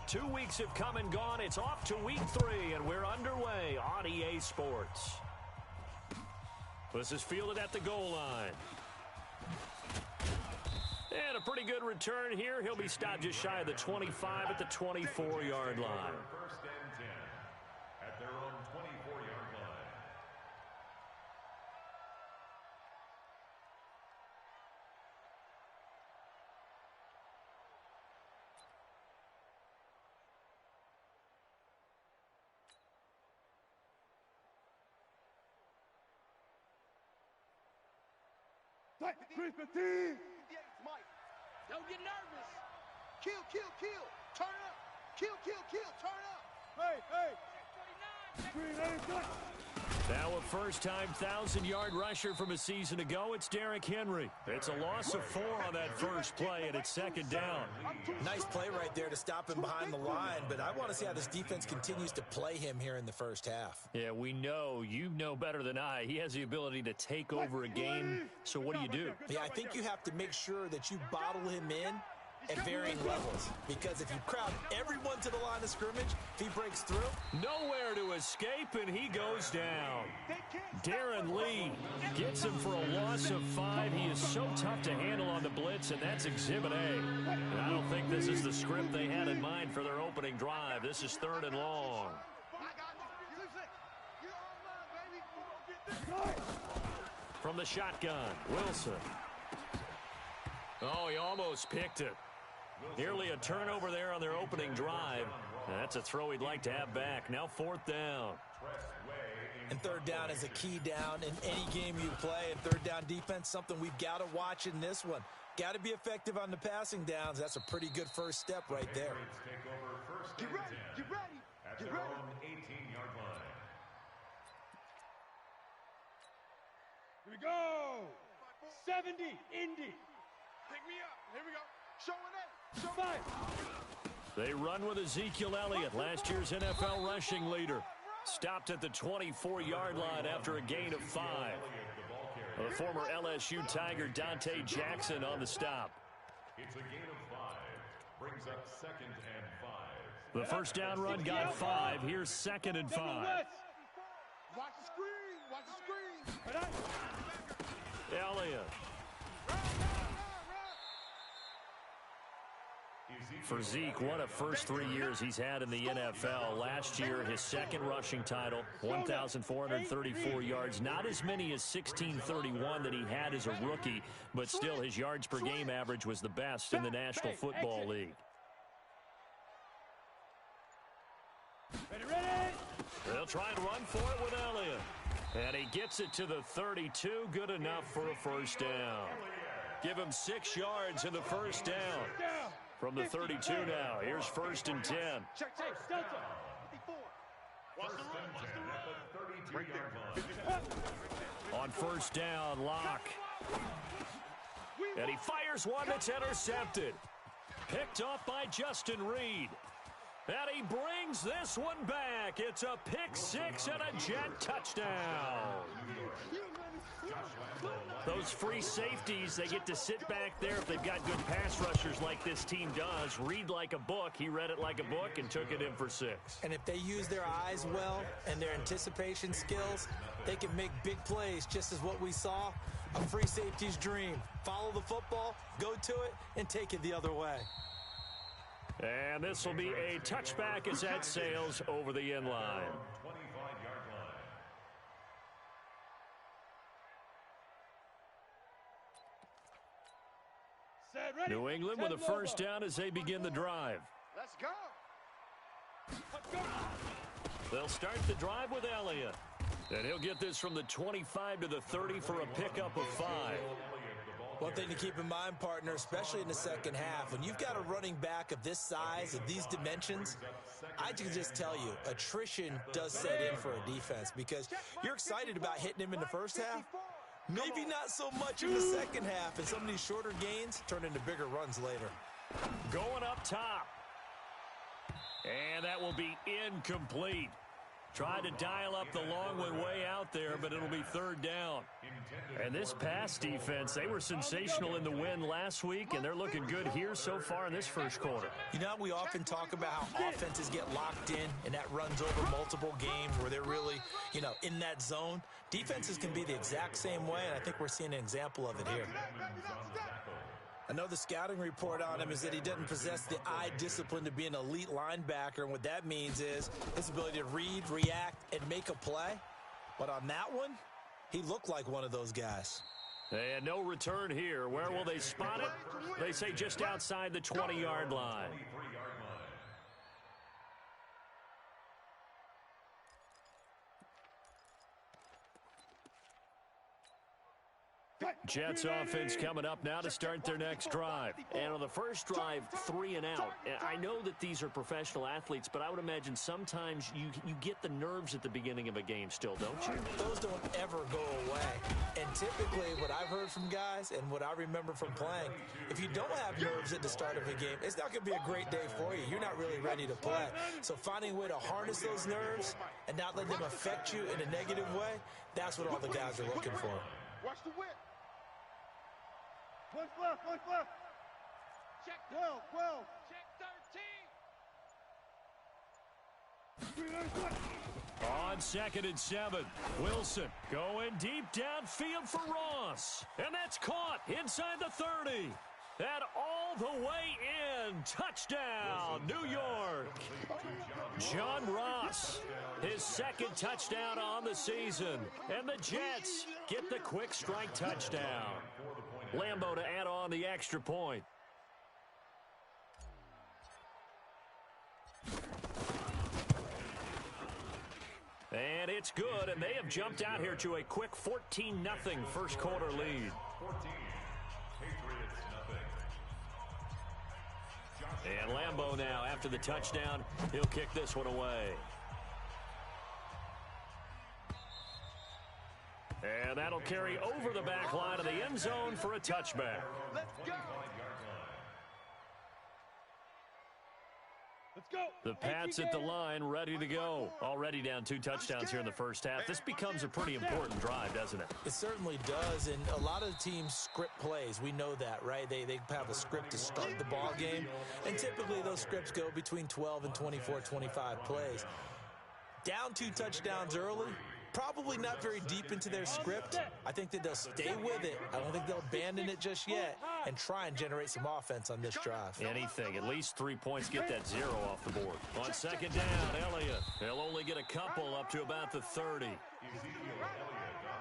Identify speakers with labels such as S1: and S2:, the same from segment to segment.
S1: 2 weeks have come and gone. It's off to week 3, and we're underway on EA Sports. This is fielded at the goal line. And a pretty good return here. He'll be stopped just shy of the 25 at the 24-yard line.
S2: First and 10 at their own 24-yard line.
S3: Mike, don't get nervous. Kill, turn up. Kill, turn up. Hey.
S1: Now a first-time 1,000-yard rusher from a season ago, it's Derrick Henry. It's a loss of 4 on that first play, and it's second down.
S4: Nice play right there to stop him behind the line, but I want to see how this defense continues to play him here in the first half.
S1: Yeah, we know. You know better than I. He has the ability to take over a game, so what do?
S4: Yeah, I think you have to make sure that you bottle him in at varying levels, because if you crowd everyone to the line of scrimmage, if he breaks through,
S1: nowhere to escape, and he goes down. Darren Lee gets him for a loss of 5. He is so tough to handle on the blitz, and that's Exhibit A. And I don't think this is the script they had in mind for their opening drive. This is 3rd and long. From the shotgun, Wilson. Oh, he almost picked it. Nearly a turnover there on their opening drive. That's a throw he'd like to have back. Now 4th down.
S4: And 3rd down is a key down in any game you play. And 3rd down defense, something we've got to watch in this one. Got to be effective on the passing downs. That's a pretty good first step right there.
S3: Get ready.
S2: At their own 18-yard line.
S5: Here we go. 70, Indy.
S3: Pick me up. Here we go. Showing it.
S1: They run with Ezekiel Elliott, last year's NFL rushing leader. Stopped at the 24-yard line after a gain of 5. The former LSU Tiger Dante Jackson on the stop.
S2: It's a gain of 5. Brings up 2nd and 5.
S1: The first down run got 5. Here's 2nd and 5.
S3: Watch the screen.
S1: Elliott. For Zeke, what a first 3 years he's had in the NFL. Last year, his 2nd rushing title, 1,434 yards. Not as many as 1,631 that he had as a rookie, but still his yards per game average was the best in the National Football League.
S5: Ready.
S1: They'll try and run for it with Elliott. And he gets it to the 32. Good enough for a first down. Give him 6 yards in the first down. From the 32 now. Here's 1st and 10.
S3: Check. Delta. 54. Watch the run.
S1: On first down, Locke. And he fires one that's intercepted. Picked off by Justin Reed. And he brings this one back. It's a pick 6 and a Jet touchdown. Those free safeties, they get to sit back there if they've got good pass rushers like this team does. Read like a book. He read it like a book and took it in for 6.
S4: And if they use their eyes well and their anticipation skills, they can make big plays, just as what we saw, a free safety's dream. Follow the football, go to it, and take it the other way.
S1: And this will be a touchback as that sails over the end line.
S2: 25-yard line.
S1: New England with a first down as they begin the drive.
S3: Let's go.
S1: They'll start the drive with Elliott. And he'll get this from the 25 to the 30 for a pickup of 5.
S4: One thing to keep in mind, partner, especially in the second half, when you've got a running back of this size, of these dimensions, I can just tell you, attrition does set in for a defense, because you're excited about hitting him in the first half. Maybe not so much in the second half, and some of these shorter gains turn into bigger runs later.
S1: Going up top. And that will be incomplete. Tried to dial up the long one way out there, but it'll be third down. And this pass defense, they were sensational in the win last week, and they're looking good here so far in this first quarter.
S4: You know, we often talk about how offenses get locked in, and that runs over multiple games where they're really, in that zone. Defenses can be the exact same way, and I think we're seeing an example of it here. I know the scouting report on him is that he doesn't possess the eye discipline to be an elite linebacker, and what that means is his ability to read, react, and make a play. But on that one, he looked like one of those guys.
S1: And no return here. Where will they spot it? They say just outside the 20-yard line. Jets offense coming up now to start their next drive. And on the first drive, 3 and out. I know that these are professional athletes, but I would imagine sometimes you get the nerves at the beginning of a game still, don't you?
S4: Those don't ever go away. And typically what I've heard from guys and what I remember from playing, if you don't have nerves at the start of a game, it's not going to be a great day for you. You're not really ready to play. So finding a way to harness those nerves and not let them affect you in a negative way, that's what all the guys are looking for.
S3: Watch the whip.
S5: One left. Check 12. Check 13.
S1: On 2nd and 7, Wilson going deep downfield for Ross. And that's caught inside the 30. And all the way in. Touchdown, New York. John Ross, his 2nd touchdown on the season. And the Jets get the quick strike touchdown. Lambeau to add on the extra point. And it's good, and they have jumped out here to a quick 14-0 first quarter lead.
S2: 14. Patriots nothing.
S1: And Lambeau now, after the touchdown, he'll kick this one away. And that'll carry over the back line of the end zone for a touchback.
S3: Let's go.
S5: Let's go.
S1: The Pats at the line, ready to go. Already down 2 touchdowns here in the first half. This becomes a pretty important drive, doesn't it?
S4: It certainly does, and a lot of teams script plays. We know that, right? They have a script to start the ball game, and typically those scripts go between 12 and 24, 25 plays. Down 2 touchdowns early, probably not very deep into their script. I think that they'll stay with it. I don't think they'll abandon it just yet and try and generate some offense on this drive.
S1: Anything. At least 3 points, get that 0 off the board. On 2nd down, Elliott. They'll only get a couple up to about the 30.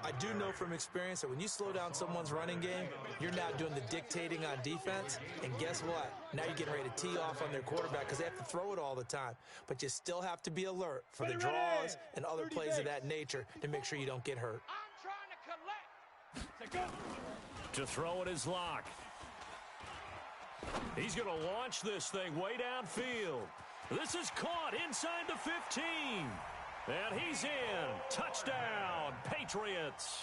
S4: I do know from experience that when you slow down someone's running game, you're now doing the dictating on defense, and guess what? Now you're getting ready to tee off on their quarterback because they have to throw it all the time. But you still have to be alert for the draws and other plays of that nature to make sure you don't get hurt.
S3: I'm trying to collect.
S1: To throw it is Locke. He's going to launch this thing way downfield. This is caught inside the 15. And he's in. Touchdown, Patriots.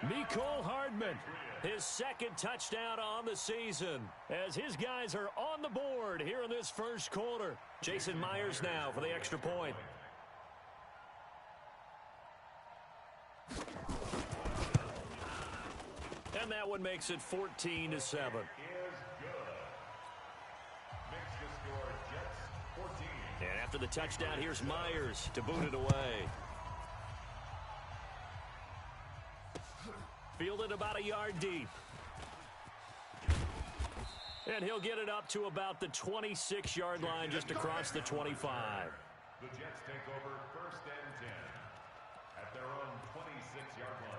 S1: Mecole Hardman, his 2nd touchdown on the season, as his guys are on the board here in this first quarter. Jason Myers now for the extra point. And that one makes it 14-7. And after the touchdown, here's Myers to boot it away. Fielded about a yard deep. And he'll get it up to about the 26-yard line, just across the 25.
S2: The Jets take over 1st and 10 at their own 26-yard line.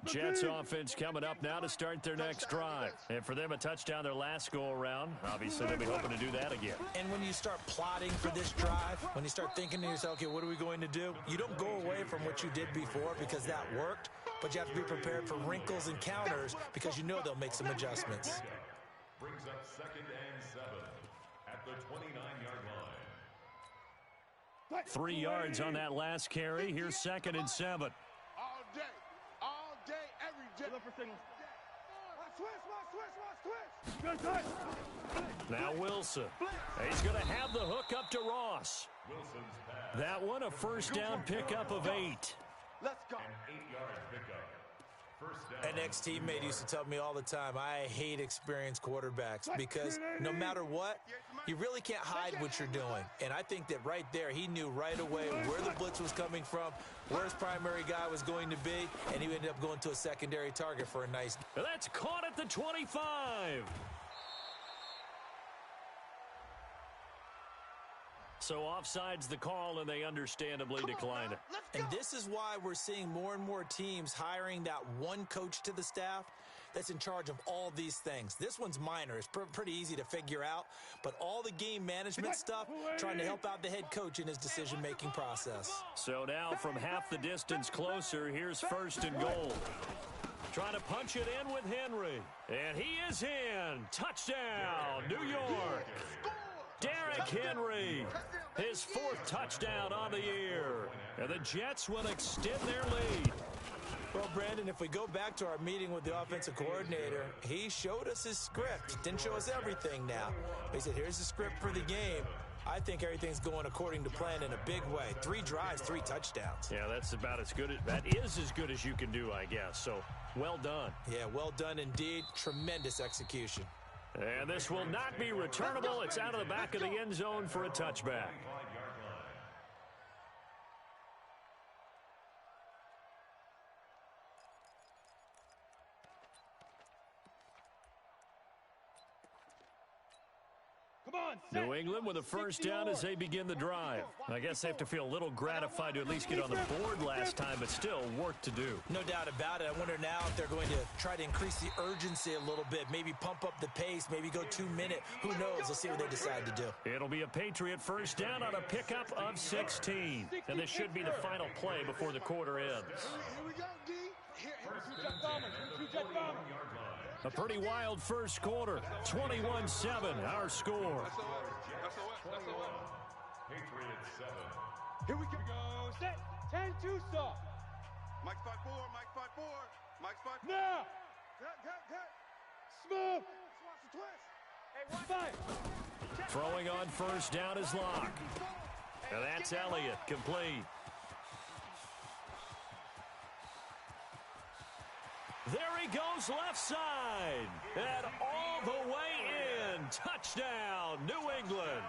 S1: Jets offense coming up now to start their next drive. And for them, a touchdown their last go-around. Obviously, they'll be hoping to do that again.
S4: And when you start plotting for this drive, when you start thinking to yourself, okay, what are we going to do? You don't go away from what you did before because that worked, but you have to be prepared for wrinkles and counters because you know they'll make some adjustments.
S2: Brings up 2nd and 7 at the 29-yard line.
S1: 3 yards on that last carry. Here's 2nd and 7.
S3: All day, every day.
S5: Look for signals. Good touch.
S1: Now Wilson. He's going to have the hook up to Ross.
S2: Wilson's pass.
S1: That one a first down pickup of 8.
S3: Let's go.
S2: An 8-yard pickup. First down.
S4: An ex-teammate used to tell me all the time, I hate experienced quarterbacks because no matter what, you really can't hide what you're doing. And I think that right there, he knew right away where the blitz was coming from, where his primary guy was going to be, and he ended up going to a secondary target for a nice.
S1: That's caught at the 25. So offside's the call, and they understandably decline it.
S4: And this is why we're seeing more and more teams hiring that one coach to the staff that's in charge of all these things. This one's minor. It's pretty easy to figure out. But all the game management stuff, trying to help out the head coach in his decision-making process.
S1: So now from half the distance closer, here's first and goal. Trying to punch it in with Henry. And he is in. Touchdown, New York. Derrick Henry, his 4th touchdown on the year. And the Jets will extend their lead.
S4: Well, Brandon, if we go back to our meeting with the offensive coordinator, he showed us his script. Didn't show us everything now. He said, here's the script for the game. I think everything's going according to plan in a big way. 3 drives, 3 touchdowns.
S1: Yeah, that's about as good. That is as good as you can do, I guess. So, well done.
S4: Yeah, well done indeed. Tremendous execution.
S1: And this will not be returnable. It's out of the back of the end zone for a touchback. New England with a first down as they begin the drive. I guess they have to feel a little gratified to at least get on the board last time, but still work to do.
S4: No doubt about it. I wonder now if they're going to try to increase the urgency a little bit, maybe pump up the pace, maybe go 2-minute. Who knows? We'll see what they decide to do.
S1: It'll be a Patriot first down on a pickup of 16. And this should be the final play before the quarter ends.
S3: Here we go, D. Here, two-jet bombers.
S1: A pretty wild first quarter. 21-7, our score.
S2: Patriots 7.
S3: Here we go. Set. 10-2 stop.
S5: Mike's 5-4. Mike's 5-4. Mike's 5-4.
S3: Now.
S5: Cut.
S3: Smooth.
S5: Watch the twist.
S3: Hey,
S1: Throwing on first down is Locke. And that's Elliott, complete. There he goes left side. And all the way in. Touchdown, New England.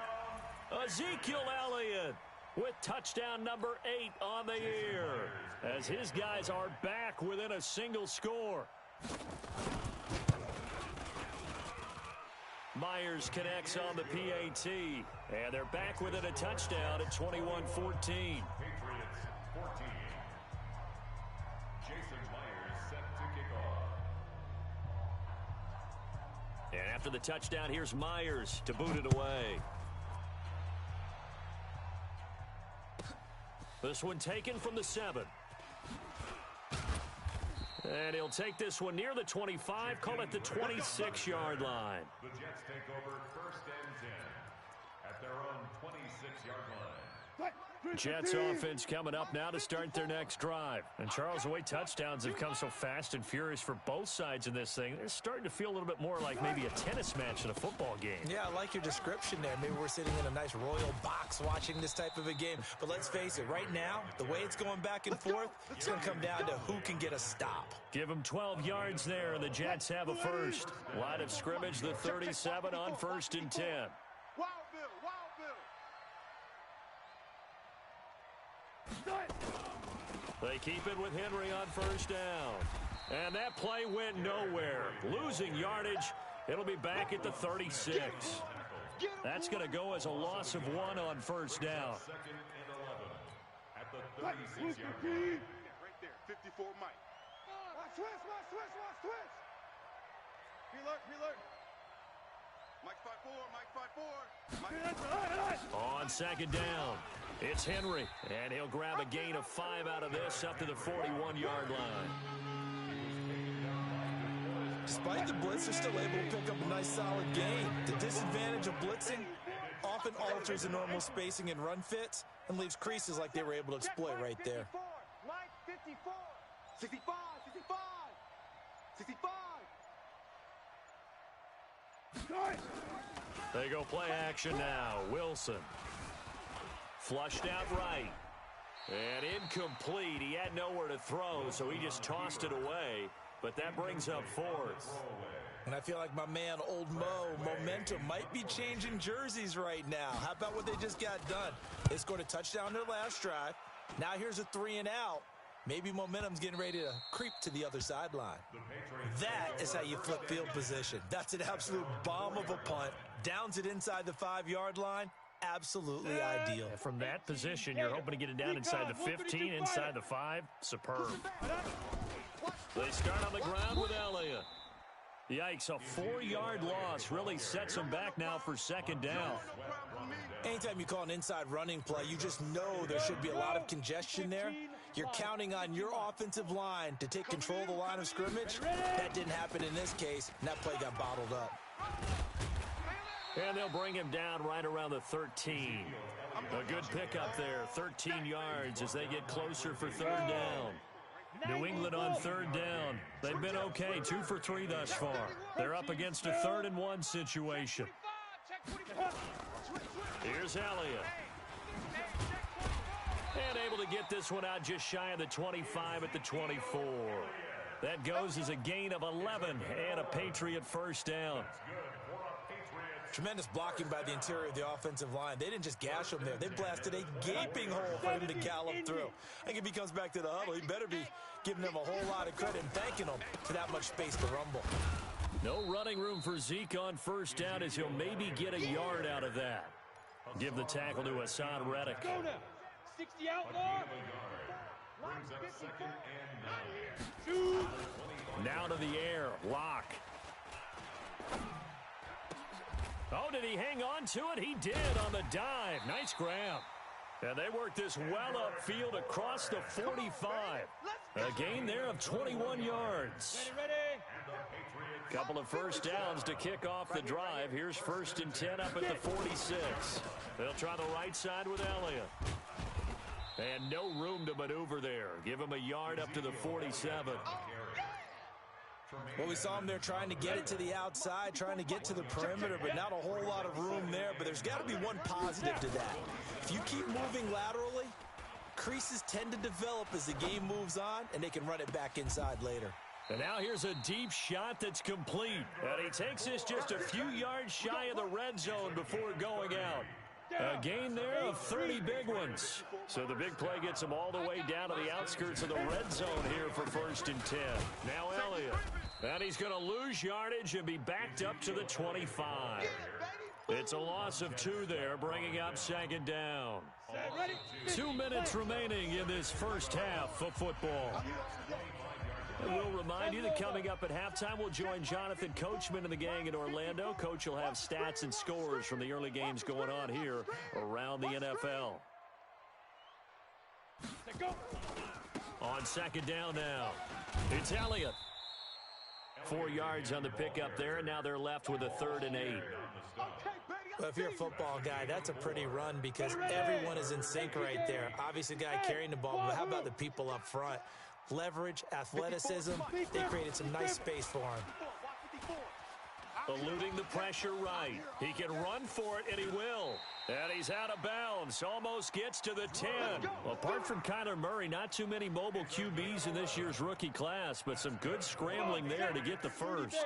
S1: Ezekiel Elliott with touchdown number 8 on the year. As his guys are back within a single score. Myers connects on the PAT. And they're back within a touchdown at 21-14.
S2: Patriots 14. Jason Myers set to kick off.
S1: And after the touchdown, here's Myers to boot it away. This one taken from the 7. And he'll take this one near the 25, call it the 26-yard line.
S2: The Jets take over first and 10 at their own 26-yard line.
S1: Jets offense coming up now to start their next drive. And Charles, the way touchdowns have come so fast and furious for both sides in this thing, they're starting to feel a little bit more like maybe a tennis match in a football game.
S4: Yeah, I like your description there. Maybe we're sitting in a nice royal box watching this type of a game. But let's face it, right now, the way it's going back and forth, it's going to come down to who can get a stop.
S1: Give them 12 yards there, and the Jets have a first. Line of scrimmage, the 37 on first and 10.
S5: Wild Bill.
S1: They keep it with Henry on first down. And that play went nowhere. Losing yardage. It'll be back at the 36. That's going to go as a loss of 1 on first down.
S2: Second and 11 at the 36-yard line.
S5: Right there. 54 Mike. Watch twist. Preload. Mike's 5-4.
S1: On second down, it's Henry. And he'll grab a gain of 5 out of this up to the 41-yard line.
S4: Despite the blitz, they're still able to pick up a nice solid gain. The disadvantage of blitzing often alters the normal spacing and run fits and leaves creases like they were able to exploit right there.
S3: Mike 54. 65.
S1: They go play action now. Wilson. Flushed out right. And incomplete. He had nowhere to throw, so he just tossed it away. But that brings up fourth.
S4: And I feel like my man, Old Mo, momentum might be changing jerseys right now. How about what they just got done? They scored a touchdown their last drive. Now here's a 3 and out. Maybe momentum's getting ready to creep to the other sideline. That is how you flip field position. That's an absolute bomb of a punt. Downs it inside the 5-yard line. Absolutely ideal.
S1: And from that position, you're hoping to get it down inside the 15, inside the 5. Superb. They start on the ground with Elliott. Yikes, a 4-yard loss really sets them back now for second down.
S4: Anytime you call an inside running play, you just know there should be a lot of congestion there. You're counting on your offensive line to take control of the line of scrimmage. That didn't happen in this case, and that play got bottled up.
S1: And they'll bring him down right around the 13. A good pickup there, 13 yards as they get closer for third down. New England on third down. They've been okay, 2 for 3 thus far. They're up against a 3rd and 1 situation. Here's Elliott. And able to get this one out just shy of the 25 at the 24. That goes as a gain of 11 and a Patriot first down.
S4: Tremendous blocking by the interior of the offensive line. They didn't just gash him there. They blasted a gaping hole for him to gallop through. I think if he comes back to the huddle, he better be giving them a whole lot of credit and thanking them for that much space to rumble.
S1: No running room for Zeke on first down as he'll maybe get a yard out of that. Give the tackle to Hassan Reddick.
S3: 60 outlaw.
S1: Now to the air. Lock. Oh, did he hang on to it? He did on the dive. Nice grab. And they work this well upfield across the 45. A gain there of 21 yards. Couple of first downs to kick off the drive. Here's 1st and 10 up at the 46. They'll try the right side with Elliott. And no room to maneuver there. Give him a yard up to the 47.
S4: Well, we saw him there trying to get it to the outside, trying to get to the perimeter, but not a whole lot of room there. But there's got to be one positive to that. If you keep moving laterally, creases tend to develop as the game moves on, and they can run it back inside later.
S1: And now here's a deep shot that's complete. And he takes this just a few yards shy of the red zone before going out. A gain there of 30 big ones. So the big play gets him all the way down to the outskirts of the red zone here for 1st and 10. Now Elliott. And he's going to lose yardage and be backed up to the 25. It's a loss of 2 there, bringing up second down. 2 minutes remaining in this first half of football. And we'll remind you that coming up at halftime, we'll join Jonathan Coachman and the gang in Orlando. Coach will have stats and scores from the early games going on here around the NFL. On second down now, it's Elliott. 4 yards on the pickup there, and now they're left with a 3rd and 8.
S4: Well, if you're a football guy, that's a pretty run because everyone is in sync right there. Obviously, the guy carrying the ball, but how about the people up front? Leverage, athleticism, they created some nice space for him.
S1: Eluding the pressure right. He can run for it, and he will. And he's out of bounds. Almost gets to the 10. Well, apart from Kyler Murray, not too many mobile QBs in this year's rookie class, but some good scrambling there to get the first.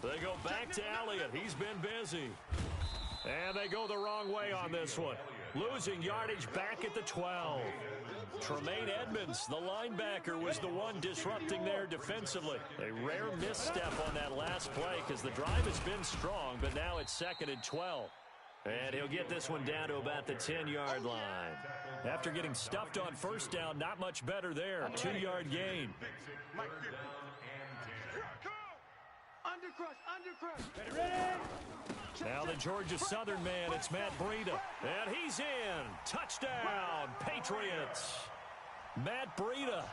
S1: They go back to Elliott. He's been busy. And they go the wrong way on this one. Losing yardage back at the 12. Tremaine Edmonds, the linebacker, was the one disrupting there defensively. A rare misstep on that last play because the drive has been strong, but now it's 2nd and 12. And he'll get this one down to about the 10-yard line. After getting stuffed on first down, not much better there. 2-yard gain. Now the Georgia Southern man, it's Matt Breida. And he's in. Touchdown, Patriots. Matt Breida,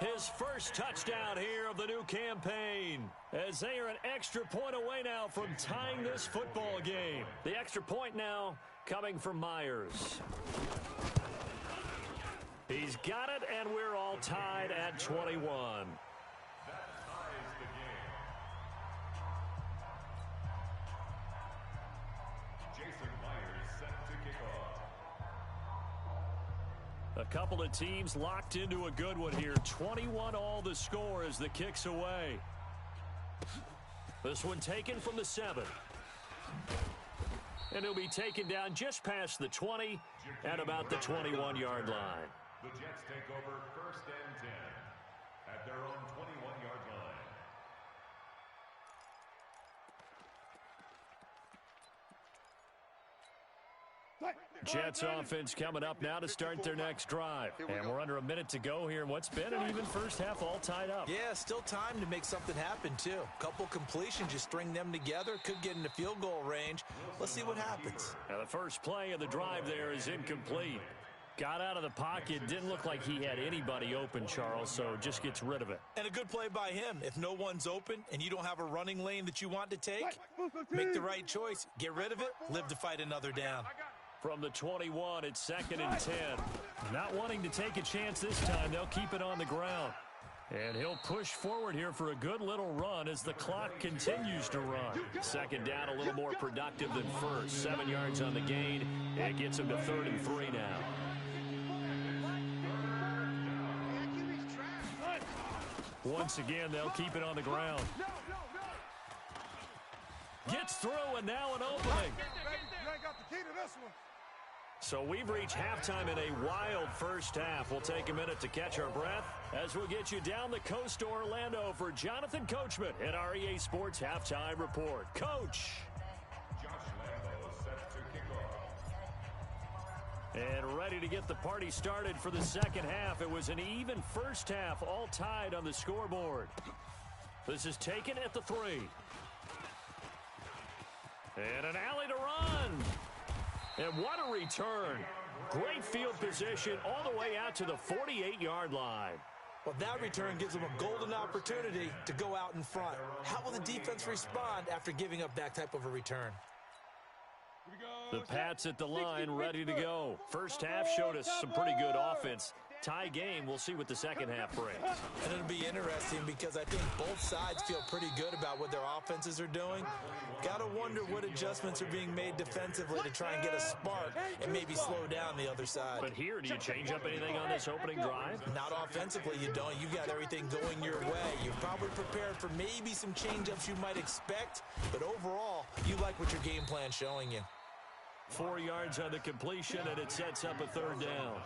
S1: his first touchdown here of the new campaign. As they are an extra point away now from tying this football game. The extra point now coming from Myers. He's He's got it, and we're all tied at 21.
S2: That ties the game. Jason Myers set to kick off.
S1: A couple of teams locked into a good one here. 21 all the score as the kick's away. This one taken from the 7. And it'll be taken down just past the 20 at about the 21-yard line.
S2: The Jets take over 1st and 10 at their own 21-yard line.
S1: Jets offense coming up now to start their next drive. And we're under a minute to go here in what's been an even first half all tied up.
S4: Yeah, still time to make something happen, too. Couple completions, you string them together, could get into field goal range. Let's see what happens.
S1: Now the first play of the drive there is incomplete. Got out of the pocket, didn't look like he had anybody open, Charles, so just gets rid of it.
S4: And a good play by him. If no one's open and you don't have a running lane that you want to take, make the right choice. Get rid of it, live to fight another down.
S1: From the 21, it's 2nd and 10. Not wanting to take a chance this time, they'll keep it on the ground. And he'll push forward here for a good little run as the clock continues to run. 2nd down, a little more productive than first. 7 yards on the gain. It gets him to 3rd and 3 now. Once again, they'll keep it on the ground. Gets through, and now an opening.
S5: You ain't got the key to this one.
S1: So we've reached halftime in a wild first half. We'll take a minute to catch our breath as we'll get you down the coast to Orlando for Jonathan Coachman at our EA Sports Halftime Report. Coach.
S2: Josh Lambo set to kick off.
S1: And ready to get the party started for the second half. It was an even first half, all tied on the scoreboard. This is taken at the 3. And an alley to run. And what a return. Great field position all the way out to the 48-yard line.
S4: Well, that return gives them a golden opportunity to go out in front. How will the defense respond after giving up that type of a return?
S1: The Pats at the line, ready to go. First half showed us some pretty good offense. Tie game, we'll see what the second half brings.
S4: And it'll be interesting because I think both sides feel pretty good about what their offenses are doing. Got to wonder what adjustments are being made defensively to try and get a spark and maybe slow down the other side.
S1: But here, do you change up anything on this opening drive?
S4: Not offensively, you don't. You got everything going your way. You're probably prepared for maybe some change-ups you might expect, but overall, you like what your game plan's showing you.
S1: 4 yards on the completion, and it sets up a 3rd down.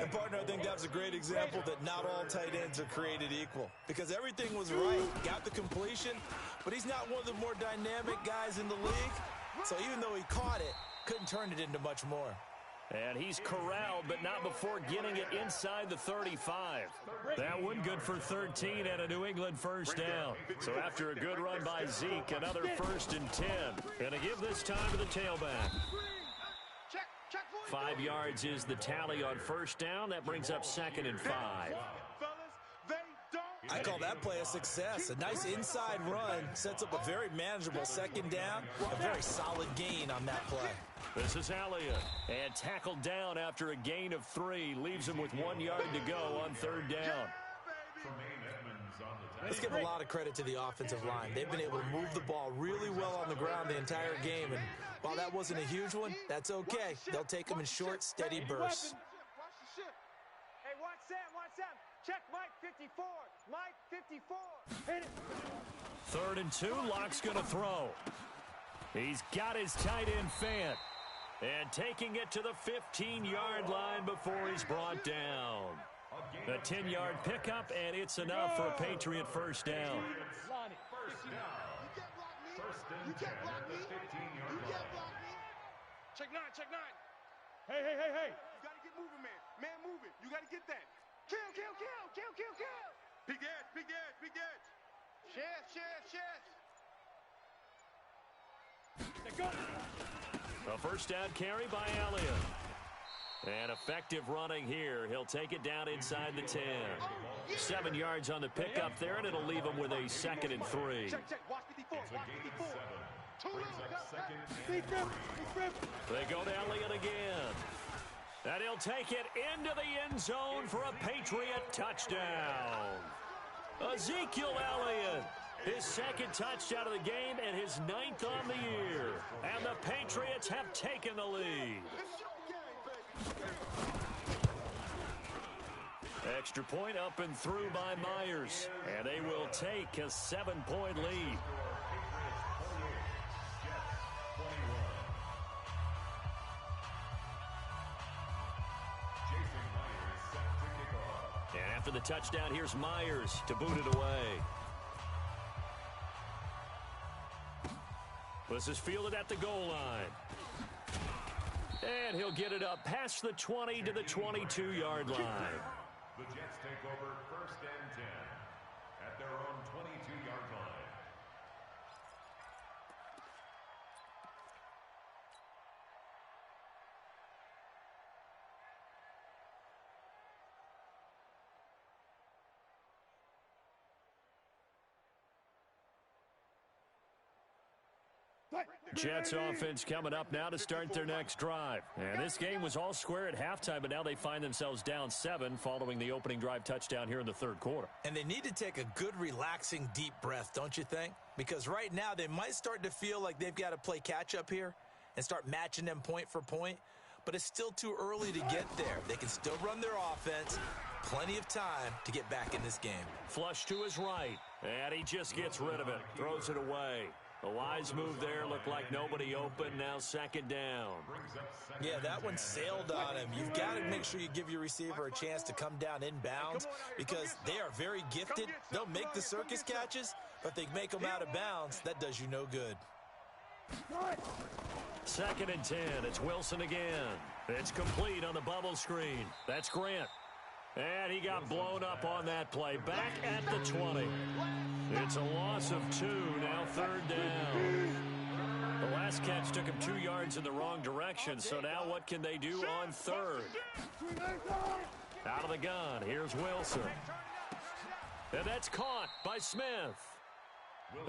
S4: And partner, I think that was a great example that not all tight ends are created equal. Because everything was right, got the completion, but he's not one of the more dynamic guys in the league. So even though he caught it, couldn't turn it into much more.
S1: And he's corralled, but not before getting it inside the 35. That one good for 13 and a New England first down. So after a good run by Zeke, another 1st and 10. And to give this time to the tailback. 5 yards is the tally on first down. That brings up 2nd and 5.
S4: I call that play a success. A nice inside run sets up a very manageable 2nd down. A very solid gain on that play.
S1: This is Elliott. And tackled down after a gain of 3. Leaves him with 1 yard to go on 3rd down.
S4: Let's give a lot of credit to the offensive line. They've been able to move the ball really well on the ground the entire game. And while that wasn't a huge one, that's okay. They'll take them in short, steady bursts.
S6: Hey, watch Sam. Check Mike 54. Mike 54. Hit it.
S1: 3rd and 2. Locke's going to throw. He's got his tight end Fant. And taking it to the 15-yard line before he's brought down. A 10-yard pickup, and it's enough for a Patriot first down.
S5: You can't block me. You can't block me.
S3: Check 9. Hey.
S5: You got to get moving, man. Man, moving. You got to get that.
S6: Kill.
S5: Big edge. Shift.
S1: A first down carry by Elliott. And effective running here. He'll take it down inside the 10. 7 yards on the pickup there, and it'll leave him with a 2nd and 3.
S6: Check. Watch 54.
S1: They go to Elliott again. And he'll take it into the end zone for a Patriot touchdown. Ezekiel Elliott, his second touchdown of the game and his 9th on the year. And the Patriots have taken the lead. Extra point up and through by Myers. And they will take a 7-point lead. And after the touchdown, here's Myers to boot it away. This is fielded at the goal line. And he'll get it up past the 20 to the 22-yard line.
S2: The Jets take over 1st and 10 at their own 22-yard line.
S1: Jets offense coming up now to start their next drive. And this game was all square at halftime, but now they find themselves down 7 following the opening drive touchdown here in the 3rd quarter.
S4: And they need to take a good, relaxing, deep breath, don't you think? Because right now they might start to feel like they've got to play catch-up here and start matching them point for point. But it's still too early to get there. They can still run their offense. Plenty of time to get back in this game.
S1: Flush to his right. And he just gets rid of it. Throws it away. A wise move there. Looked like nobody open. Now 2nd down.
S4: Yeah, that one sailed on him. You've got to make sure you give your receiver a chance to come down inbounds because they are very gifted. They'll make the circus catches, but if they make them out of bounds, that does you no good.
S1: 2nd and 10. It's Wilson again. It's complete on the bubble screen. That's Grant. And he got blown up on that play. Back at the 20. It's a loss of 2. Now 3rd down. The last catch took him 2 yards in the wrong direction. So now what can they do on 3rd? Out of the gun. Here's Wilson. And that's caught by Smith.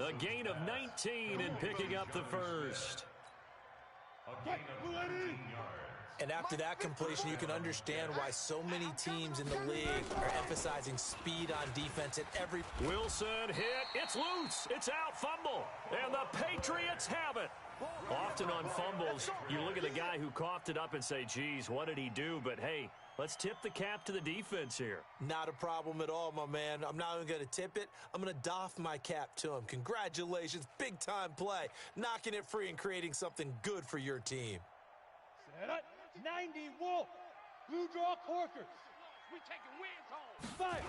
S1: A gain of 19 and picking up the 1st.
S2: A gain of 19 yards.
S4: And after that completion, you can understand why so many teams in the league are emphasizing speed on defense at every...
S1: Wilson hit. It's loose. It's out. Fumble. And the Patriots have it. Often on fumbles, you look at the guy who coughed it up and say, geez, what did he do? But, hey, let's tip the cap to the defense here.
S4: Not a problem at all, my man. I'm not even going to tip it. I'm going to doff my cap to him. Congratulations. Big-time play. Knocking it free and creating something good for your team.
S3: Set up. 90 Wolf. Blue draw Corkers.
S6: We taking wins home.
S3: Fight.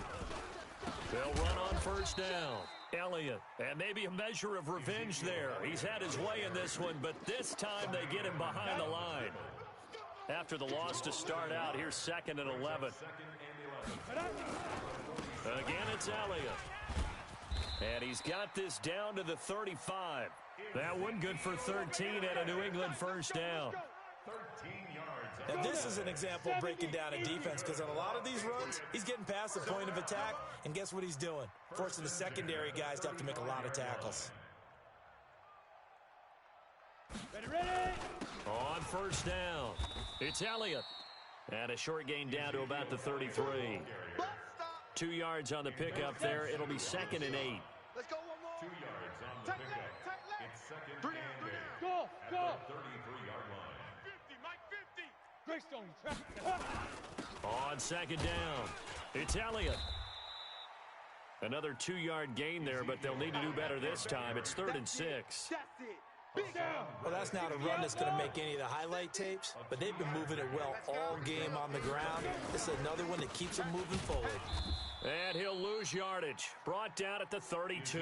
S1: They'll run on 1st down. Elliott. And maybe a measure of revenge there. He's had his way in this one, but this time they get him behind the line. After the loss to start out, here's 2nd and 11. Again, it's Elliott. And he's got this down to the 35. That one good for 13 and a New England 1st down.
S2: 13 yards.
S4: And this is an example of breaking down a defense because on a lot of these runs, he's getting past the point of attack, and guess what he's doing? Forcing the secondary guys to have to make a lot of tackles.
S3: Ready.
S1: On 1st down, it's Elliott. And a short gain down to about the 33. 2 yards on the pickup there. It'll be 2nd and 8.
S6: Let's go one more.
S2: 2 yards on the pickup. It's 2nd and 8.
S3: Go.
S2: At the 33-yard line.
S3: 50, Mike, 50. Greystone trap.
S1: On 2nd down, it's Elliott. Another 2-yard gain there, but they'll need to do better this time. It's 3rd and 6.
S6: That's it. Big down.
S4: Well, that's not a run that's going to make any of the highlight tapes, but they've been moving it well all game on the ground. This is another one that keeps them moving forward.
S1: And he'll lose yardage. Brought down at the 32.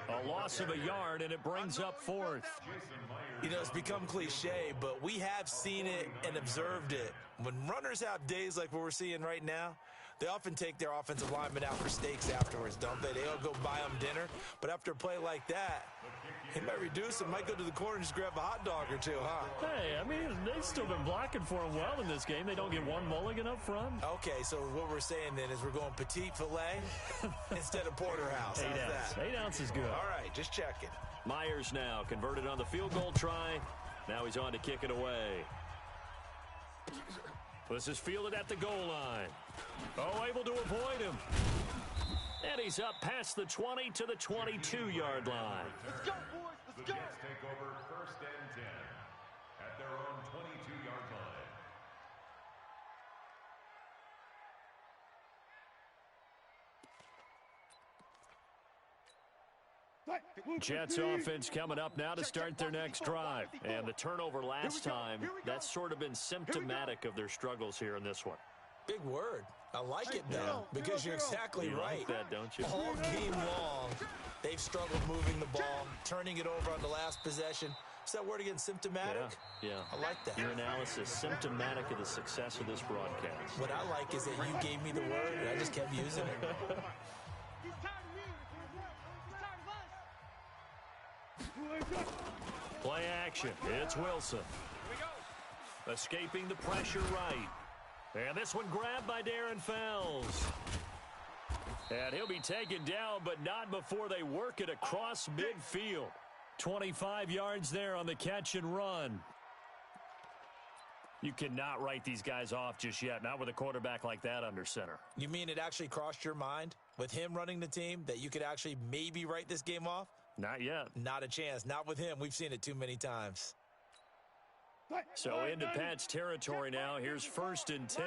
S1: A loss of a yard, and it brings up 4th.
S4: You know, it's become cliche, but we have seen it and observed it. When runners have days like what we're seeing right now, they often take their offensive linemen out for steaks afterwards, don't they? They all go buy them dinner. But after a play like that, he might reduce it, might go to the corner and just grab a hot dog or two, huh?
S1: Hey, I mean, they've still been blocking for him well in this game. They don't get one mulligan up front.
S4: Okay, so what we're saying then is we're going petite filet instead of porterhouse. How's that?
S1: 8 ounces good.
S4: All right, just checking.
S1: Myers now converted on the field goal try. Now he's on to kick it away. This is fielded at the goal line. Oh, able to avoid him. And he's up past the 20 to the 22-yard line.
S6: Let's go, boys.
S2: The
S6: Let's go.
S2: Jets take over 1st and 10 at their own 22-yard line.
S1: Jets offense coming up now to start their next drive. And the turnover last time, that's sort of been symptomatic of their struggles here in this one.
S4: Big word. I like it, though, because you're exactly
S1: You
S4: right.
S1: like that, don't you?
S4: All game long, they've struggled moving the ball, turning it over on the last possession. Is that word again, symptomatic?
S1: Yeah.
S4: I like that.
S1: Your analysis, symptomatic of the success of this broadcast.
S4: What I like is that you gave me the word, and I just kept using it.
S6: He's tired of me. He's tired of us.
S1: Play action. It's Wilson. Escaping the pressure right. And this one grabbed by Darren Fells. And he'll be taken down, but not before they work it across midfield. 25 yards there on the catch and run. You cannot write these guys off just yet, not with a quarterback like that under center.
S4: You mean it actually crossed your mind, with him running the team, that you could actually maybe write this game off?
S1: Not yet.
S4: Not a chance. Not with him. We've seen it too many times.
S1: So into Pat's territory now. Here's 1st and 10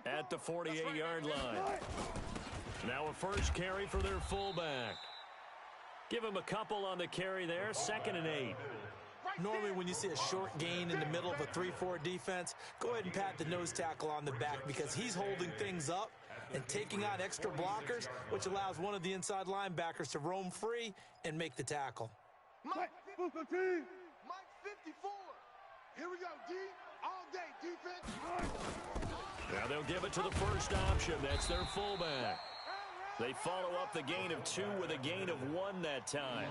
S1: at the 48-yard line. Now a first carry for their fullback. Give him a couple on the carry there. 2nd and 8.
S4: Normally when you see a short gain in the middle of a 3-4 defense, go ahead and pat the nose tackle on the back because he's holding things up and taking out extra blockers, which allows one of the inside linebackers to roam free and make the tackle.
S6: Mike 54. Here we go, D. All day, defense.
S1: Now they'll give it to the first option. That's their fullback. They follow up the gain of 2 with a gain of 1 that time.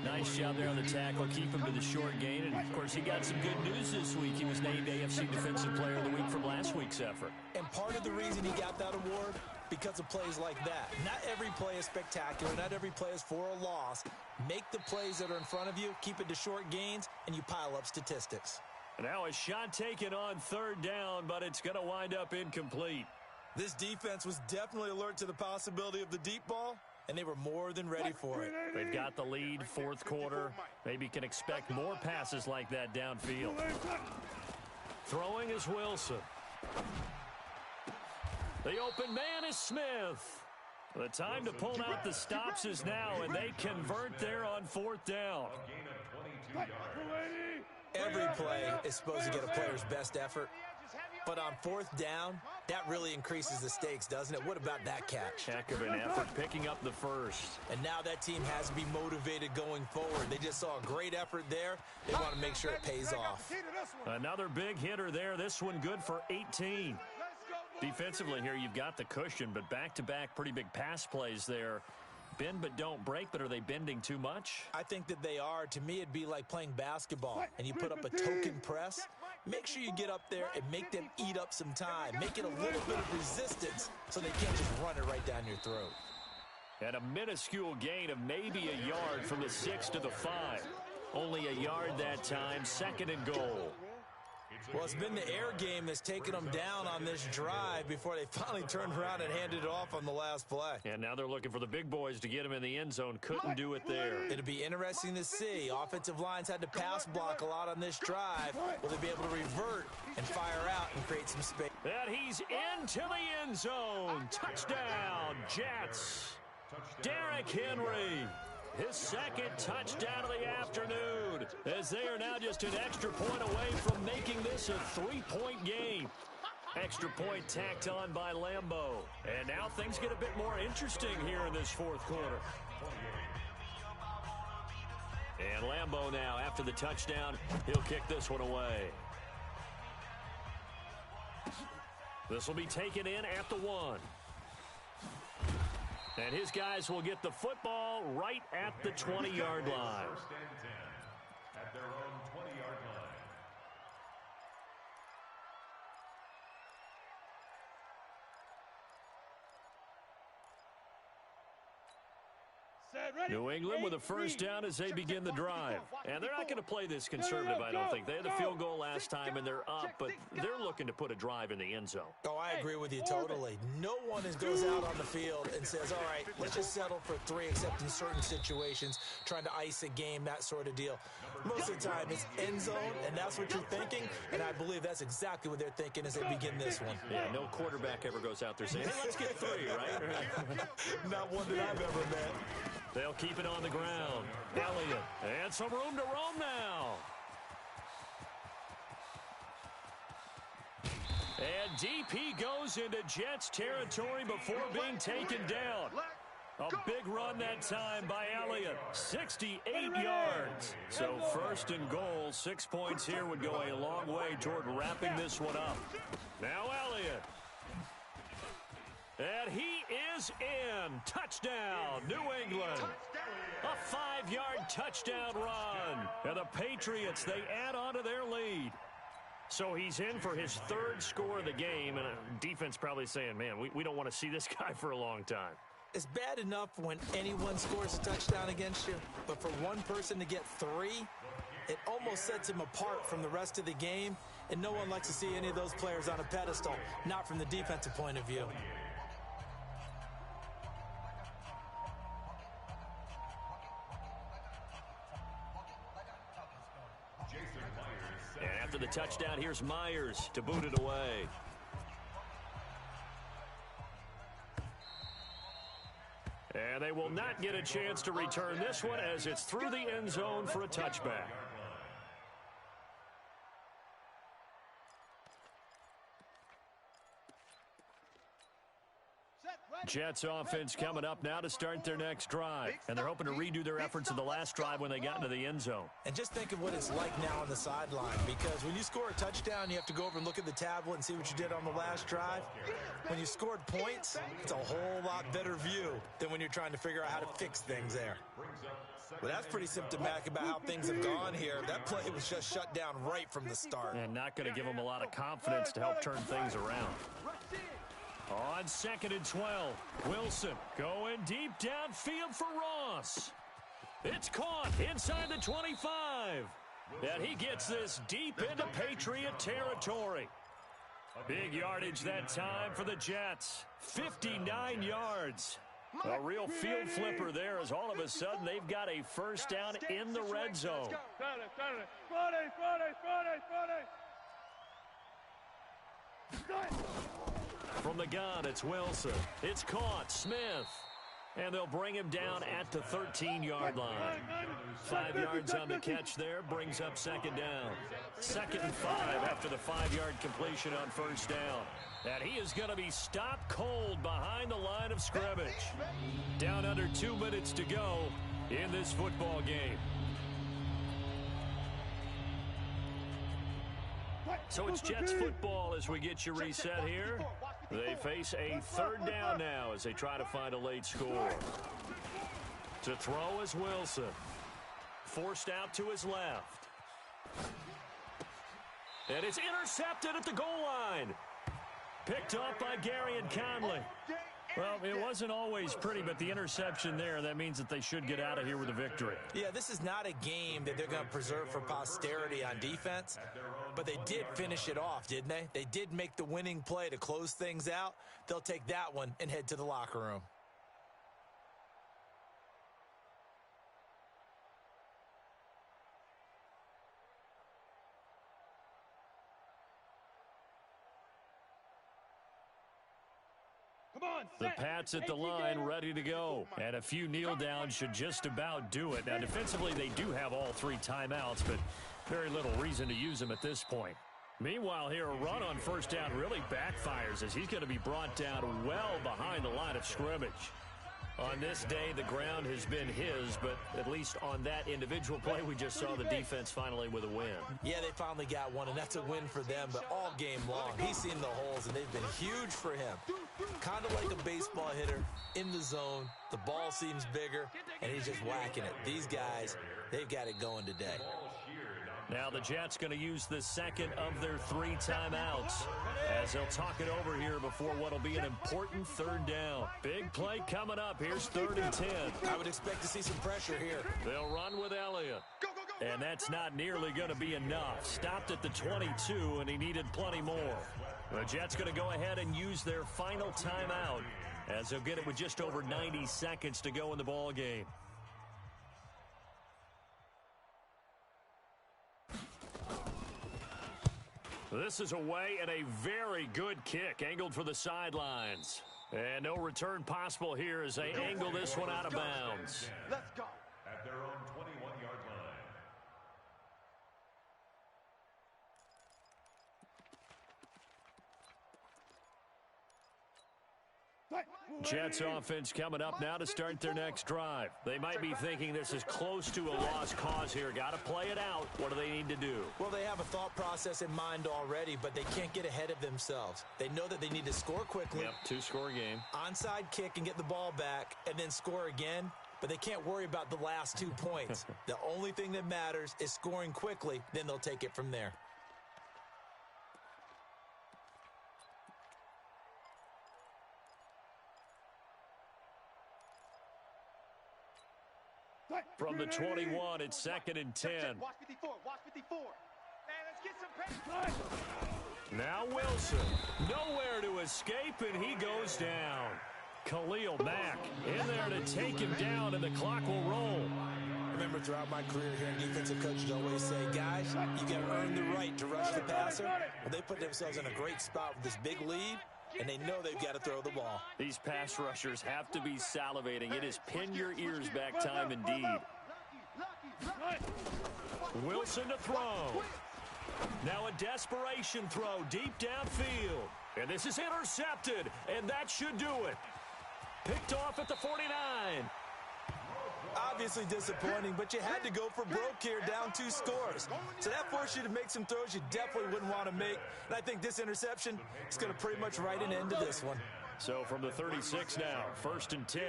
S1: Nice job there on the tackle. Keep him to the short gain. And, of course, he got some good news this week. He was named AFC Defensive Player of the Week from last week's effort.
S4: And part of the reason he got that award, because of plays like that. Not every play is spectacular. Not every play is for a loss. Make the plays that are in front of you, keep it to short gains, and you pile up statistics.
S1: Now a shot taken on 3rd down, but it's going to wind up incomplete.
S4: This defense was definitely alert to the possibility of the deep ball, and they were more than ready for it.
S1: They've got the lead, 4th quarter. Maybe can expect more passes like that downfield. Throwing is Wilson. The open man is Smith. The time to pull out the stops is now, and they convert there on 4th down.
S4: Every play is supposed to get a player's best effort, but on 4th down, that really increases the stakes, doesn't it? What about that catch?
S1: Heck of an effort picking up the first.
S4: And now that team has to be motivated going forward. They just saw a great effort there. They want to make sure it pays off.
S1: Another big hitter there. This one good for 18. Defensively here, you've got the cushion, but back-to-back pretty big pass plays there. Bend but don't break, but are they bending too much?
S4: I think that they are. To me, it'd be like playing basketball, and you put up a token press. Make sure you get up there and make them eat up some time. Make it a little bit of resistance so they can't just run it right down your throat.
S1: And a minuscule gain of maybe a yard from the 6 to the 5. Only a yard that time, 2nd and goal.
S4: Well, it's been the air game that's taken them down on this drive before they finally turned around and handed it off on the last play.
S1: And now they're looking for the big boys to get him in the end zone. Couldn't do it there.
S4: It'll be interesting to see. Offensive lines had to pass block a lot on this drive. Will they be able to revert and fire out and create some space?
S1: And he's into the end zone. Touchdown, Jets. Derrick Henry. His 2nd touchdown of the afternoon, as they are now just an extra point away from making this a 3-point game. Extra point tacked on by Lambeau. And now things get a bit more interesting here in this 4th quarter. And Lambeau now, after the touchdown, he'll kick this one away. This will be taken in at the 1. And his guys will get the football right at the 20-yard line.
S2: 1st and 10 at their own 20-yard line.
S1: New England with a first down as they begin the drive. And they're not going to play this conservative, I don't think. They had a field goal last time, and they're up, but they're looking to put a drive in the end zone.
S4: Oh, I agree with you totally. No one goes out on the field and says, all right, let's just settle for 3, except in certain situations, trying to ice a game, that sort of deal. Most of the time, it's end zone, and that's what you're thinking, and I believe that's exactly what they're thinking as they begin this one.
S1: Yeah, no quarterback ever goes out there saying, hey, let's get 3, right?
S4: Not one that I've ever met.
S1: They'll keep it on the ground. Elliott, and some room to roam now. And deep he goes into Jets territory before being taken down. A big run that time by Elliott, 68 yards. So first and goal, 6 points here would go a long way toward wrapping this one up. Now Elliott. And he is in. Touchdown, New England. A 5-yard touchdown run. And the Patriots, they add on to their lead. So he's in for his 3rd score of the game. And defense probably saying, man, we don't want to see this guy for a long time.
S4: It's bad enough when anyone scores a touchdown against you, but for one person to get 3, it almost sets him apart from the rest of the game, and no one likes to see any of those players on a pedestal, not from the defensive point of view.
S1: And after the touchdown, here's Myers to boot it away. And they will not get a chance to return this one as it's through the end zone for a touchback. Jets offense coming up now to start their next drive. And they're hoping to redo their efforts in the last drive when they got into the end zone.
S4: And just think of what it's like now on the sideline, because when you score a touchdown, you have to go over and look at the tablet and see what you did on the last drive. When you scored points, it's a whole lot better view than when you're trying to figure out how to fix things there. But that's pretty symptomatic about how things have gone here. That play was just shut down right from the start.
S1: And not going to give them a lot of confidence to help turn things around. On 2nd and 12, Wilson going deep downfield for Ross. It's caught inside the 25. And he gets this deep into Patriot territory. Big yardage that time for the Jets. 59 yards. A real field flipper there as all of a sudden they've got a first down in the red zone. From the gun, it's Wilson. It's caught. Smith. And they'll bring him down at the 13-yard line. 5 yards on the catch there brings up 2nd down. 2nd and 5 after the 5-yard completion on first down. And he is going to be stopped cold behind the line of scrimmage. Down under 2 minutes to go in this football game. So it's Jets football as we get you reset here. They face a 3rd down now as they try to find a late score. To throw is Wilson. Forced out to his left. And it's intercepted at the goal line. Picked up by Gary and Conley. Well, it wasn't always pretty, but the interception there, that means that they should get out of here with a victory.
S4: Yeah, this is not a game that they're going to preserve for posterity on defense, but they did finish it off, didn't they? They did make the winning play to close things out. They'll take that one and head to the locker room.
S1: The Pats at the line ready to go. And a few kneel downs should just about do it. Now, defensively, they do have all 3 timeouts, but very little reason to use them at this point. Meanwhile, here, a run on first down really backfires as he's going to be brought down well behind the line of scrimmage. On this day, the ground has been his, but at least on that individual play, we just saw the defense finally with a win.
S4: Yeah, they finally got one, and that's a win for them, but all game long, he's seen the holes, and they've been huge for him. Kind of like a baseball hitter in the zone. The ball seems bigger, and he's just whacking it. These guys, they've got it going today.
S2: Ball sheared on
S1: Now the Jets going to use the second of their 3 timeouts as they'll talk it over here before what will be an important third down. Big play coming up. Here's 3rd and 10.
S4: I would expect to see some pressure here.
S1: They'll run with Elliott. And that's not nearly going to be enough. Stopped at the 22, and he needed plenty more. The Jets going to go ahead and use their final timeout as they'll get it with just over 90 seconds to go in the ball game. This is away and a very good kick angled for the sidelines. And no return possible here as they angle this one out of bounds.
S6: Let's go.
S2: At their own 21-yard line.
S1: Jets offense coming up now to start their next drive. They might be thinking this is close to a lost cause here. Got to play it out. What do they need to do?
S4: Well, they have a thought process in mind already, but they can't get ahead of themselves. They know that they need to score quickly.
S1: Yep, 2-score game.
S4: Onside kick and get the ball back and then score again, but they can't worry about the last 2 points. The only thing that matters is scoring quickly, then they'll take it from there.
S1: From the 21, it's 2nd and 10.
S6: Watch 54. Watch 54. Man, let's get some pressure.
S1: Now Wilson. Nowhere to escape, and he goes down. Khalil Mack in there to take him down, and the clock will roll.
S4: Remember, throughout my career here in defensive coaches always say, guys, you got to earn the right to rush the passer. Well, they put themselves in a great spot with this big lead, and they know they've got to throw the ball.
S1: These pass rushers have to be salivating. It is pin your ears back time indeed. Wilson to throw. Now a desperation throw deep downfield. And this is intercepted, and that should do it. Picked off at the 49.
S4: Obviously disappointing, but you had to go for broke here, down 2 scores. So that forced you to make some throws you definitely wouldn't want to make. And I think this interception is going to pretty much write an end to this one.
S1: So from the 36 now, 1st and 10.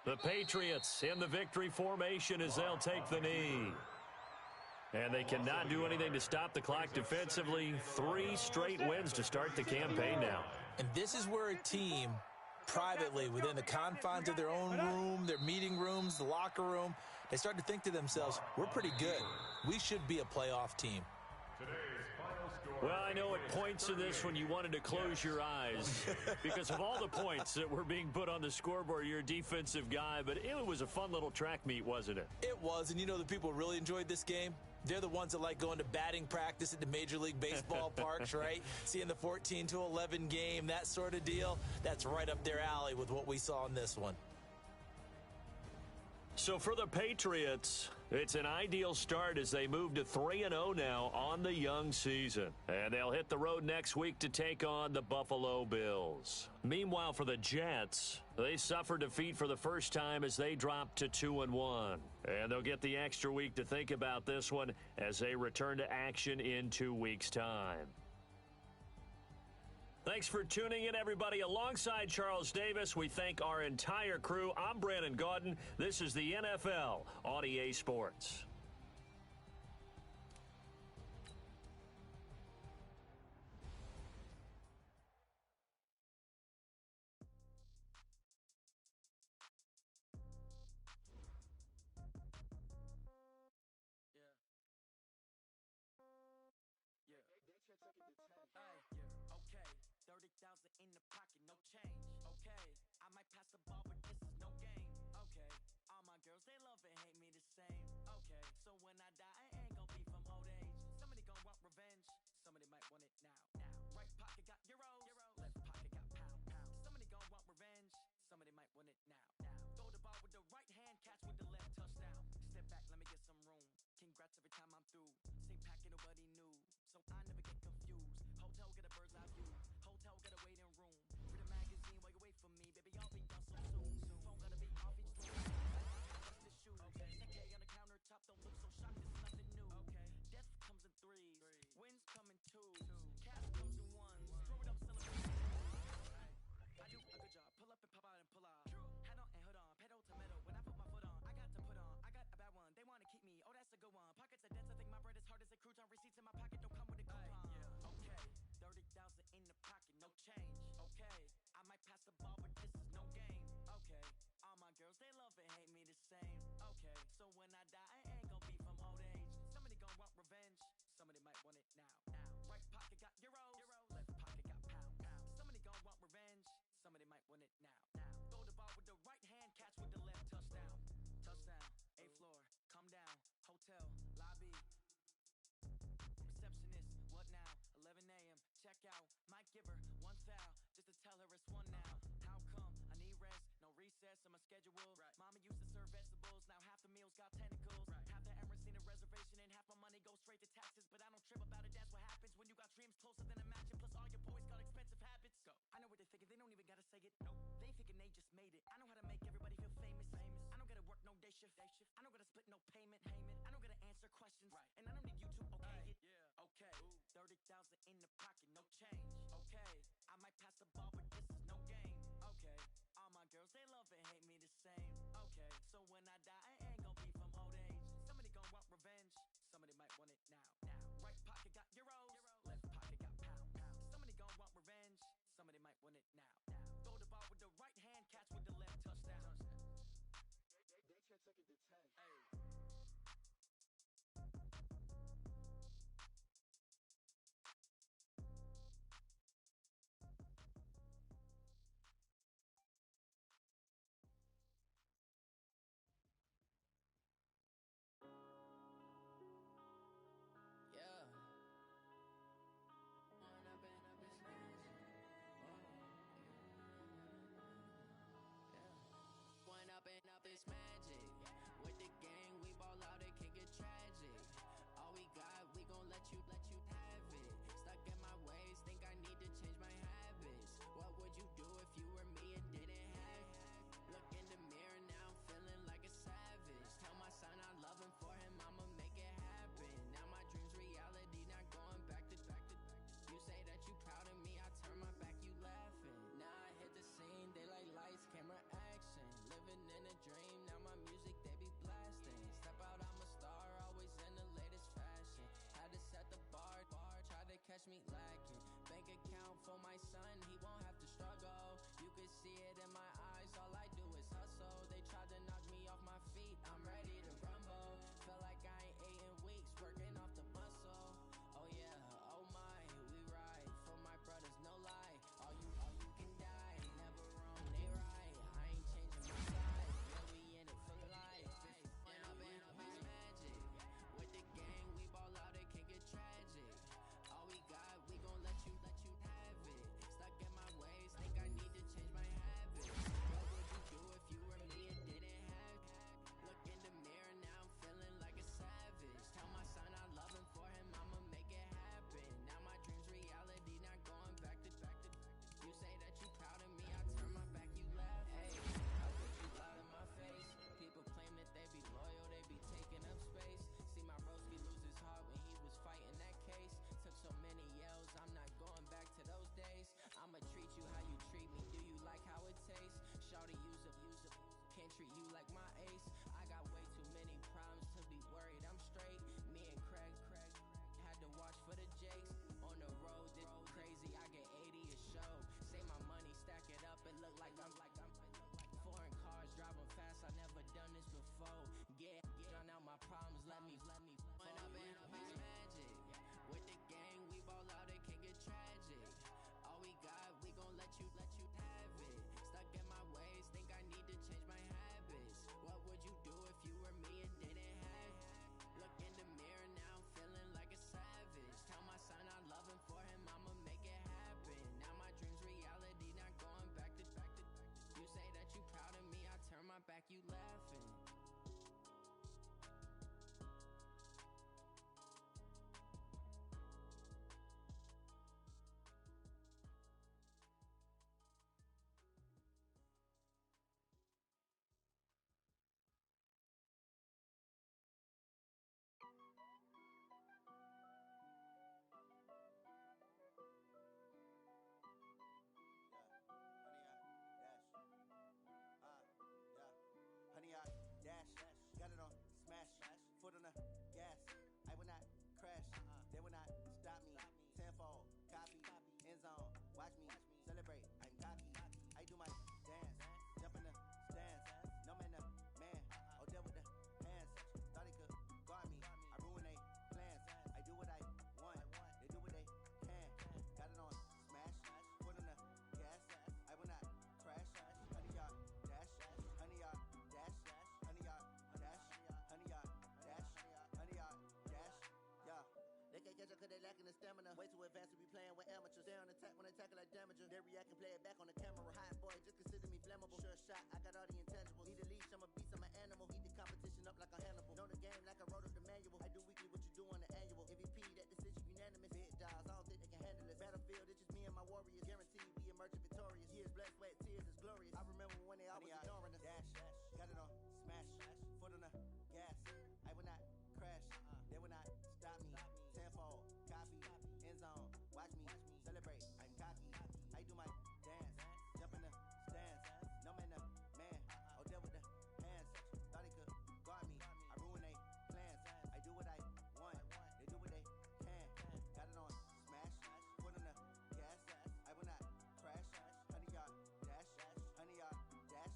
S1: The Patriots in the victory formation as they'll take the knee. And they cannot do anything to stop the clock defensively. 3 straight wins to start the campaign now.
S4: And this is where a team privately, within the confines of their own room, their meeting rooms, the locker room, they start to think to themselves, we're pretty good. We should be a playoff team.
S1: Well, I know at points in this when you wanted to close your eyes because of all the points that were being put on the scoreboard. You're a defensive guy, but it was a fun little track meet, wasn't it?
S4: It was, and you know the people who really enjoyed this game? They're the ones that like going to batting practice at the Major League Baseball parks, right? Seeing the 14-11 game, that sort of deal. That's right up their alley with what we saw in this one.
S1: So for the Patriots, it's an ideal start as they move to 3-0 now on the young season. And they'll hit the road next week to take on the Buffalo Bills. Meanwhile, for the Jets, they suffered defeat for the first time as they dropped to 2-1. And they'll get the extra week to think about this one as they return to action in 2 weeks' time. Thanks for tuning in, everybody. Alongside Charles Davis, we thank our entire crew. I'm Brandon Gaudin. This is the NFL on EA Sports.
S7: Don't look so shocked, it's nothing Okay, so when I die, I ain't gonna be from old age. Somebody gonna want revenge. Somebody might want it now. Right pocket got euros. Left pocket got pound. Somebody gonna want revenge. Somebody might want it now. Throw the ball with the right hand, catch with the left. Touchdown. Touchdown. A floor. Come down. Hotel. Lobby. Receptionist, what now? 11 a.m. Check out. Might give her one foul just to tell her it's one now. How come? I need rest. No recess in my schedule. Right. Mama used to serve vegetables. Now half the meals got tentacles. Right. Half the Emirates need a reservation and half my money goes straight to taxes. But I don't trip about it. That's what happens when you got dreams closer than a mansion. Plus all your boys got expensive habits. Go. I know what they're thinking. They don't even gotta say it. Nope. They thinking they just made it. I know how to make everybody feel famous. I don't gotta work no day shift. I don't gotta split no payment. I don't gotta answer questions. Right. And I don't need you to okay it. Yeah. Okay. 30,000 in the pocket, no change. Okay. I might pass the ball, but this is no game. Okay. All my girls, they love and hate me the same. Okay. So when I die, I ain't gonna be from old age. Somebody gonna want revenge. Somebody might want it now. Right pocket got euros. Left pocket got pound. Somebody gonna want revenge. Somebody might want it now. Throw the ball with the right hand, catch with the left. Touchdown.
S6: They can't take it to 10.
S7: Hey.
S8: Up this magic. With the gang, we ball out, it can get tragic. All we got, we gon' let you have it. Stuck in my ways, think I need to change my habits. What would you do if you were me and didn't have it? Look in the mirror, now I'm feeling like a savage. Tell my son I love him, for him I'ma make it happen. Now my dream's reality, not going back to. You say that you proud of me, I turn my back, you laughing. Now I hit the scene, they like lights, camera, action. Living in a dream, now my music, they be blasting. Step out, I'm a star, always in the latest fashion. Had to set the bar, try to catch me lacking. Bank account for my son, he won't have to struggle. You can see it in my eyes, all I do is hustle. They tried to knock me off my feet, I'm ready to rumble. Feel like I ain't ate in weeks, working off the muscle. Oh yeah, oh my, we ride for my brothers, no lie. All you can die, never wrong, they right. I ain't changing my side, yeah, we in it for life. When up is magic. With the gang, we ball out, it can get tragic. All we got, we gon' let you have it. Stuck in my ways, think I need to change my habits. What would you do if you were me and didn't have it? Look in the mirror, now I'm feeling like a savage. Tell my son I love him, for him I'ma make it happen. Now my dream's reality, not going back to. You say that you proud of me, I turn my back, you laugh. Hey, I put you loud in my face. People claim that they be loyal, they be taking up space. See my broski lose his heart when he was fighting that case. Took so many yells, I'm not going back to those days. I'ma treat you how you treat me, do you like how it tastes? Shawty, use up, can't treat you like my ace. I got way too many problems to be worried, I'm straight. Me and Craig had to watch for the Jakes. On the road, this crazy, I get 80 a show. Say my money, stack it up, it look like I'm foreign cars, driving fast, I never done this before. Get drown out my problems, let me When up is magic. With the gang, we ball out, it can get tragic. All we got, we gon' let you have it. Stuck in my ways, think I need to change my habits. What would you do if you were me and didn't have it? Look in the mirror, now I'm feeling like a savage. Tell my son I love him, for him I'ma make it happen. Now my dream's reality, not going back to. You say that you proud of me, I turn my back, you laughing.
S9: tackle like damager. They react and play it back on the camera. Hot boy, just consider me flammable. Sure shot, I got all the intangibles. Need a leash, I'm a beast, I'm an animal. Heat the competition up like a Hannibal. Know the game like I wrote up the manual. I do weekly what you do on the annual. MVP, that decision unanimous. Big dogs, I don't think they can handle it. Battlefield, it's just me and my warriors. Guaranteed we emerge victorious. Years, blood, sweat, tears is glorious. I remember when they always ignoring us. Dash, got it on, smash, foot on the gas. I will not crash, they will not stop me. Tenfold, copy, end zone, watch me celebrate. I'm cocky, I do my dance, jump in the stands. No man, the man, oh there with the hands. Thought he could guard me, I ruin they plans. I do what I want, they do what they can. Got it on, smash, foot on the gas. I will not crash, 100-yard dash, 100-yard dash,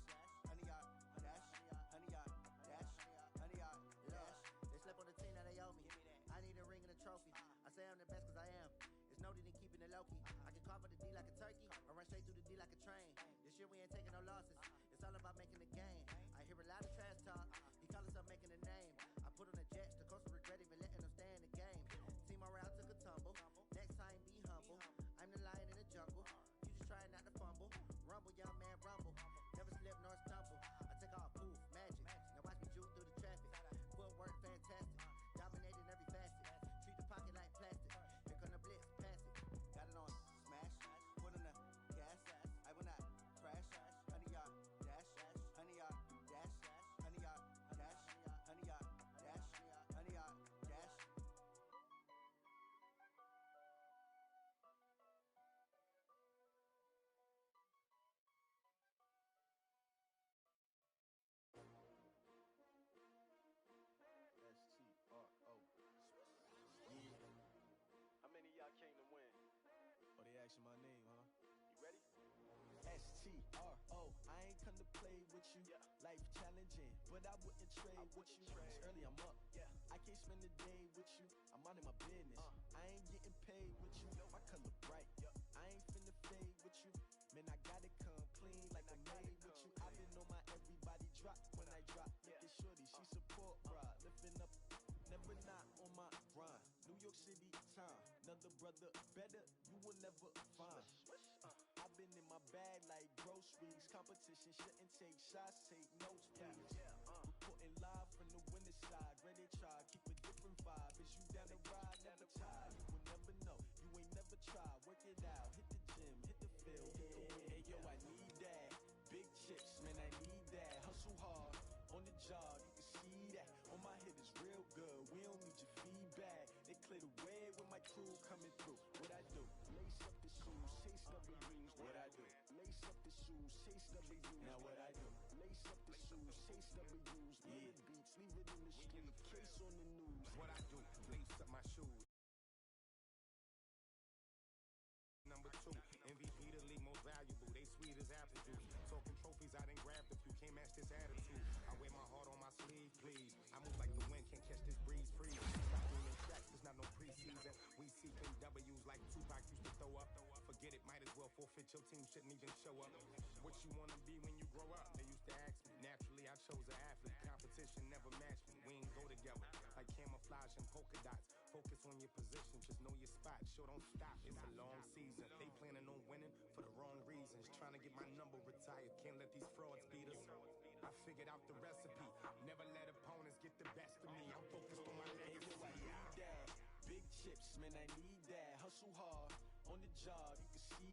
S9: 100-yard dash, 100-yard dash, 100-yard dash. They slept on the team that they owe me. I need a ring and a trophy. I say I'm the best cause I am. It's noted in keeping it low-key. I can carve up the D like a turkey, or run straight through the D like a train. This year we ain't taking no losses. It's all about making the game. I hear a lot of trash talk. He call himself making a name. I put on the Jets. The coach regret even letting them stay in the game. Team morale took a tumble. Next time be humble. I'm the lion in the jungle. You just trying not to fumble. Rumble, young man, rumble. Never slip nor stumble. I take all poof, magic. Now watch me juke through the traffic. Footwork fantastic. Dominating every facet. Treat the pocket like plastic. Here come the blitz, pass it. Got it on, smash. Put on the gas. I will not crash. 100-yard dash. 100-yard dash. 100-yard dash. 100-yard dash. 100-yard dash.
S5: STRO. Yeah.
S6: How many of y'all came to win?
S5: Oh, they asking my name, huh?
S6: You ready?
S5: STRO. I ain't come to play with you.
S6: Yeah.
S5: Life challenging, but I wouldn't trade with you. It's early, I'm up.
S6: Yeah.
S5: I can't spend the day with you. I'm minding my business. I ain't getting paid with you. My color bright. I ain't finna fade with you. Man, I gotta come clean like I'm made with you. I've been on my everybody drop when I drop. Look at shorty, she support bra. Lifting up, never not on my grind. New York City time. Another brother better, you will never find. I've been in my bag like groceries. Competition shouldn't take shots, take notes, please. Reporting live from the winning side. Ready try, keep a different vibe. Is you down the ride, never tired. You will never know, you ain't never tried. Work it out, hit the gym, hit the field, hit the win. Hey yo, I need that. Big chips, man, I need that. Hustle hard, on the job, you can see that. On my hit is real good, we don't need your feedback. They clear the way when my crew coming through. What I do? Lace up the shoes, chase W's. What I do? Lace up the shoes, chase W's. Now what I do? Lace up the shoes, chase W's. Yeah. Beats, leave it in the street, case on the news.
S10: What I do? Lace up my shoes. Number 2, MVP the league most valuable. They sweet as apple juice. Talking trophies, I done grabbed a few. Can't match this attitude. I wear my heart on my sleeve, please. I move like the wind, can't catch this breeze free. Stop doing tracks, it's not no preseason. We seeking W's like Tupac used to throw up. Forget it, might as well forfeit. Your team shouldn't even show up. What you wanna be when you grow up? They used to ask me. Naturally, I chose an athlete. Competition never matched me. We ain't go together like camouflage and polka dots. Focus on your position, just know your spot. Sure, don't stop. It's a long season. They planning on winning for the wrong reasons. Trying to get my number retired. Can't let these frauds beat us. I figured out the recipe. Never let opponents get the best of me. I'm focused on my legacy.
S5: I need that. Big chips, man, I need that. Hustle hard, on the job, you can see